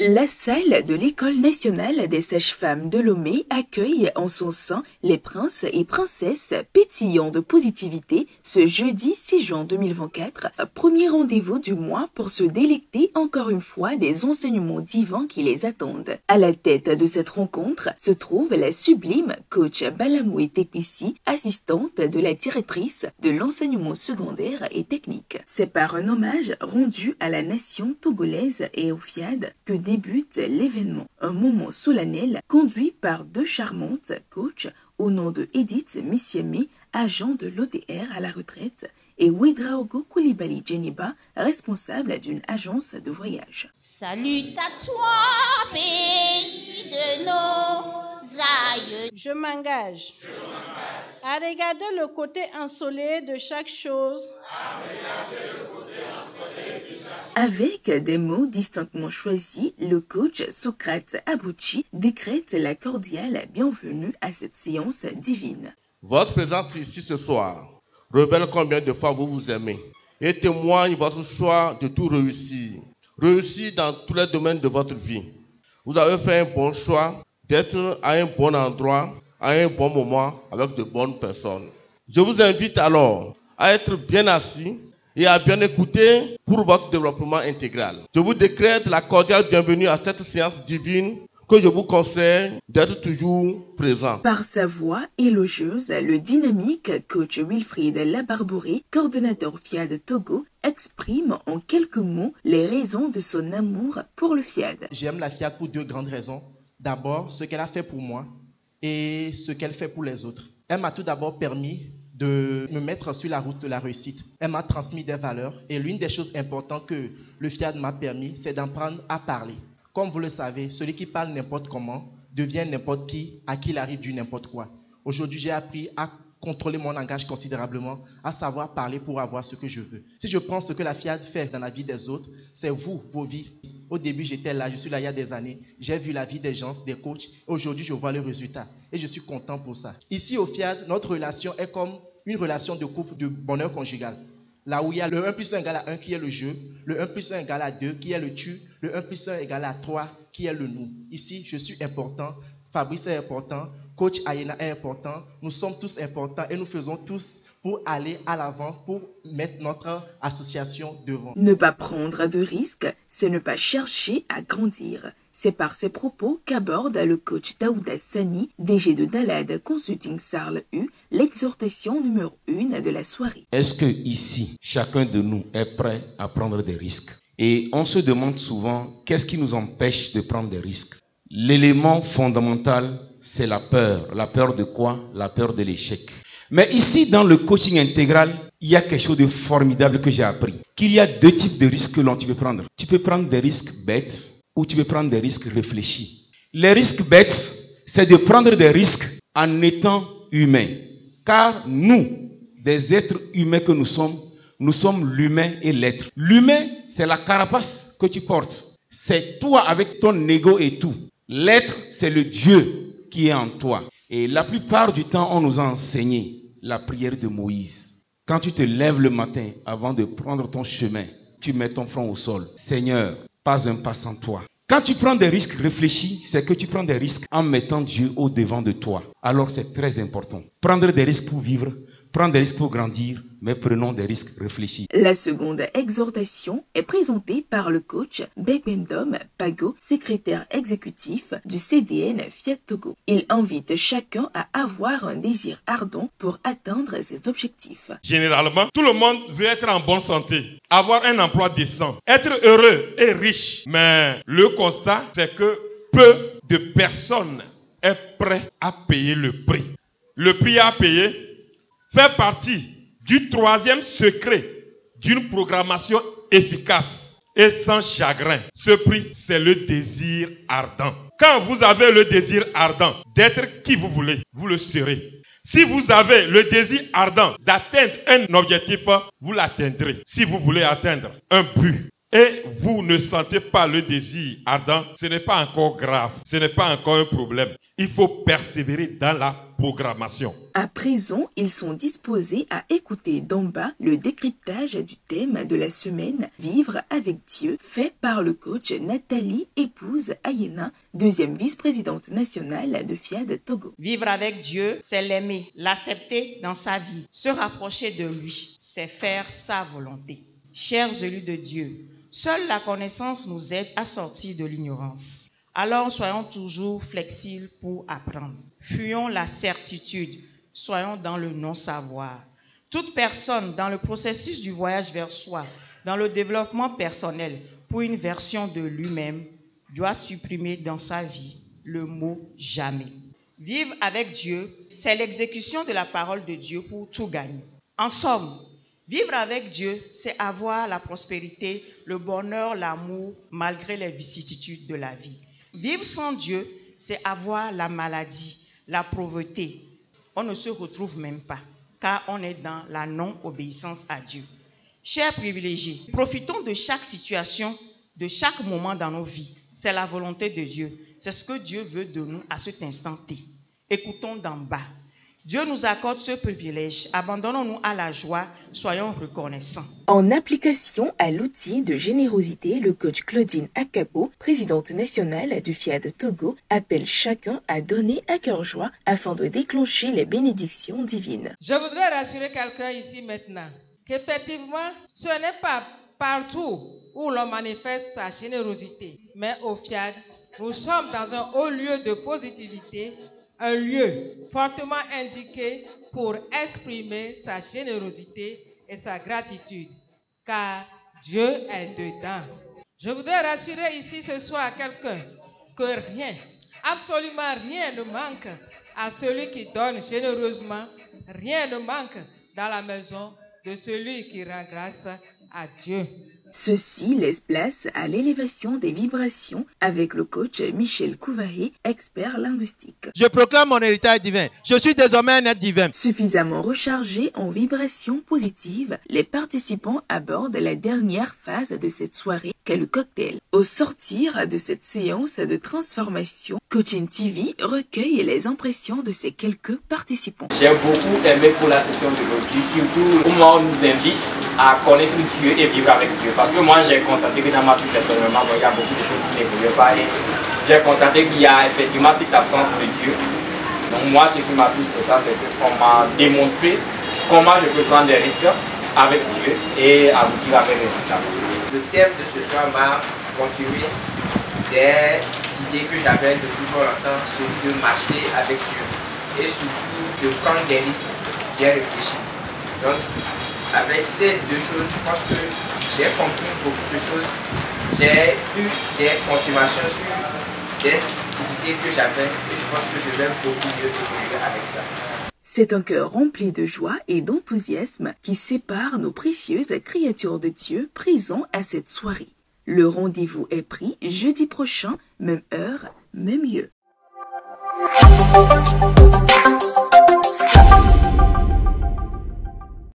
La salle de l'École nationale des sages-femmes de Lomé accueille en son sein les princes et princesses pétillants de positivité ce jeudi 6 juin 2024, premier rendez-vous du mois pour se délecter encore une fois des enseignements divins qui les attendent. À la tête de cette rencontre se trouve la sublime coach Balamoué Tekwissi, assistante de la directrice de l'enseignement secondaire et technique. C'est par un hommage rendu à la nation togolaise et au FIAD que débute l'événement. Un moment solennel conduit par deux charmantes coachs au nom de Edith Missiemé, agent de l'ODR à la retraite, et Ouedraogo Koulibaly Djeniba, responsable d'une agence de voyage. Salut à toi, pays de nos aïeux. Je m'engage à regarder le côté ensoleillé de chaque chose. Avec des mots distinctement choisis, le coach Socrate Abouchi décrète la cordiale bienvenue à cette séance divine. Votre présence ici ce soir révèle combien de fois vous vous aimez et témoigne votre choix de tout réussir. Réussir dans tous les domaines de votre vie. Vous avez fait un bon choix d'être à un bon endroit, à un bon moment, avec de bonnes personnes. Je vous invite alors à être bien assis et à bien écouter pour votre développement intégral. Je vous décrète la cordiale bienvenue à cette séance divine que je vous conseille d'être toujours présent. Par sa voix élogieuse, le dynamique coach Wilfried Labarbouré, coordonnateur FIAD Togo, exprime en quelques mots les raisons de son amour pour le FIAD. J'aime la FIAD pour deux grandes raisons. D'abord, ce qu'elle a fait pour moi et ce qu'elle fait pour les autres. Elle m'a tout d'abord permis de me mettre sur la route de la réussite. Elle m'a transmis des valeurs et l'une des choses importantes que le FIAD m'a permis, c'est d'apprendre à parler. Comme vous le savez, celui qui parle n'importe comment devient n'importe qui, à qui il arrive du n'importe quoi. Aujourd'hui, j'ai appris à contrôler mon langage considérablement, à savoir parler pour avoir ce que je veux. Si je prends ce que la FIAD fait dans la vie des autres, c'est vous, vos vies. Au début, j'étais là, je suis là il y a des années. J'ai vu la vie des gens, des coachs. Aujourd'hui, je vois le résultat. Et je suis content pour ça. Ici, au FIAD, notre relation est comme une relation de couple de bonheur conjugal. Là où il y a le 1 plus 1 égale à 1 qui est le jeu, le 1 plus 1 égale à 2 qui est le tu, le 1 plus 1 égale à 3 qui est le nous. Ici, je suis important, Fabrice est important, coach Ayena est important, nous sommes tous importants et nous faisons tous pour aller à l'avant, pour mettre notre association devant. Ne pas prendre de risques, c'est ne pas chercher à grandir. C'est par ces propos qu'aborde le coach Daouda Sani, DG de Dalad Consulting Sarl U, l'exhortation numéro 1 de la soirée. Est-ce que ici, chacun de nous est prêt à prendre des risques? Et on se demande souvent, qu'est-ce qui nous empêche de prendre des risques? L'élément fondamental, c'est la peur. La peur de quoi? La peur de l'échec. Mais ici, dans le coaching intégral, il y a quelque chose de formidable que j'ai appris. Qu'il y a deux types de risques que l'on peut prendre. Tu peux prendre des risques bêtes ou tu peux prendre des risques réfléchis. Les risques bêtes, c'est de prendre des risques en étant humain. Car nous, des êtres humains que nous sommes l'humain et l'être. L'humain, c'est la carapace que tu portes. C'est toi avec ton ego et tout. L'être, c'est le Dieu qui est en toi. Et la plupart du temps, on nous a enseigné la prière de Moïse. Quand tu te lèves le matin, avant de prendre ton chemin, tu mets ton front au sol. Seigneur, pas un pas sans toi. Quand tu prends des risques réfléchis, c'est que tu prends des risques en mettant Dieu au devant de toi. Alors c'est très important. Prendre des risques pour vivre, prendre des risques pour grandir, mais prenons des risques réfléchis. La seconde exhortation est présentée par le coach Bependom Pago, secrétaire exécutif du CDN Fiat Togo. Il invite chacun à avoir un désir ardent pour atteindre ses objectifs. Généralement, tout le monde veut être en bonne santé, avoir un emploi décent, être heureux et riche. Mais le constat, c'est que peu de personnes sont prêtes à payer le prix. Le prix à payer fait partie du troisième secret d'une programmation efficace et sans chagrin. Ce prix, c'est le désir ardent. Quand vous avez le désir ardent d'être qui vous voulez, vous le serez. Si vous avez le désir ardent d'atteindre un objectif, vous l'atteindrez. Si vous voulez atteindre un but, et vous ne sentez pas le désir ardent, ce n'est pas encore grave, ce n'est pas encore un problème. Il faut persévérer dans la programmation. À présent, ils sont disposés à écouter d'en bas le décryptage du thème de la semaine « Vivre avec Dieu » fait par le coach Nathalie Épouse Ayena, deuxième vice-présidente nationale de FIAD Togo. Vivre avec Dieu, c'est l'aimer, l'accepter dans sa vie. Se rapprocher de lui, c'est faire sa volonté. Chers élus de Dieu, seule la connaissance nous aide à sortir de l'ignorance. Alors soyons toujours flexibles pour apprendre. Fuyons la certitude, soyons dans le non-savoir. Toute personne dans le processus du voyage vers soi, dans le développement personnel, pour une version de lui-même, doit supprimer dans sa vie le mot « jamais ». Vivre avec Dieu, c'est l'exécution de la parole de Dieu pour tout gagner. En somme, vivre avec Dieu, c'est avoir la prospérité, le bonheur, l'amour, malgré les vicissitudes de la vie. Vivre sans Dieu, c'est avoir la maladie, la pauvreté. On ne se retrouve même pas, car on est dans la non-obéissance à Dieu. Chers privilégiés, profitons de chaque situation, de chaque moment dans nos vies. C'est la volonté de Dieu. C'est ce que Dieu veut de nous à cet instant T. Écoutons d'en bas. Dieu nous accorde ce privilège. Abandonnons-nous à la joie. Soyons reconnaissants. En application à l'outil de générosité, le coach Claudine Akabo, présidente nationale du FIAD Togo, appelle chacun à donner à cœur joie afin de déclencher les bénédictions divines. Je voudrais rassurer quelqu'un ici maintenant qu'effectivement, ce n'est pas partout où l'on manifeste sa générosité, mais au FIAD, nous sommes dans un haut lieu de positivité, un lieu fortement indiqué pour exprimer sa générosité et sa gratitude, car Dieu est dedans. Je voudrais rassurer ici ce soir quelqu'un que rien, absolument rien ne manque à celui qui donne généreusement, rien ne manque dans la maison de celui qui rend grâce à Dieu. Ceci laisse place à l'élévation des vibrations avec le coach Michel Kouvaé, expert linguistique. Je proclame mon héritage divin. Je suis désormais un être divin. Suffisamment rechargés en vibrations positives, les participants abordent la dernière phase de cette soirée qu'est le cocktail. Au sortir de cette séance de transformation, Coaching TV recueille les impressions de ces quelques participants. J'ai beaucoup aimé pour la session d'aujourd'hui, surtout comment on nous invite à connaître Dieu et vivre avec Dieu. Parce que moi j'ai constaté que dans ma vie personnellement, il y a beaucoup de choses qui n'évoluent pas et j'ai constaté qu'il y a effectivement cette absence de Dieu. Donc moi ce qui m'a plu c'est ça, c'est qu'on m'a démontré comment je peux prendre des risques avec Dieu et aboutir avec les résultats. Le thème de ce soir m'a confirmé des idées que j'avais depuis longtemps, celui de marcher avec Dieu et surtout de prendre des risques bien réfléchis. Donc avec ces deux choses, je pense que j'ai compris beaucoup de choses. J'ai eu des confirmations sur des idées que j'avais et je pense que je vais beaucoup mieux évoluer avec ça. C'est un cœur rempli de joie et d'enthousiasme qui sépare nos précieuses créatures de Dieu présents à cette soirée. Le rendez-vous est pris jeudi prochain, même heure, même lieu.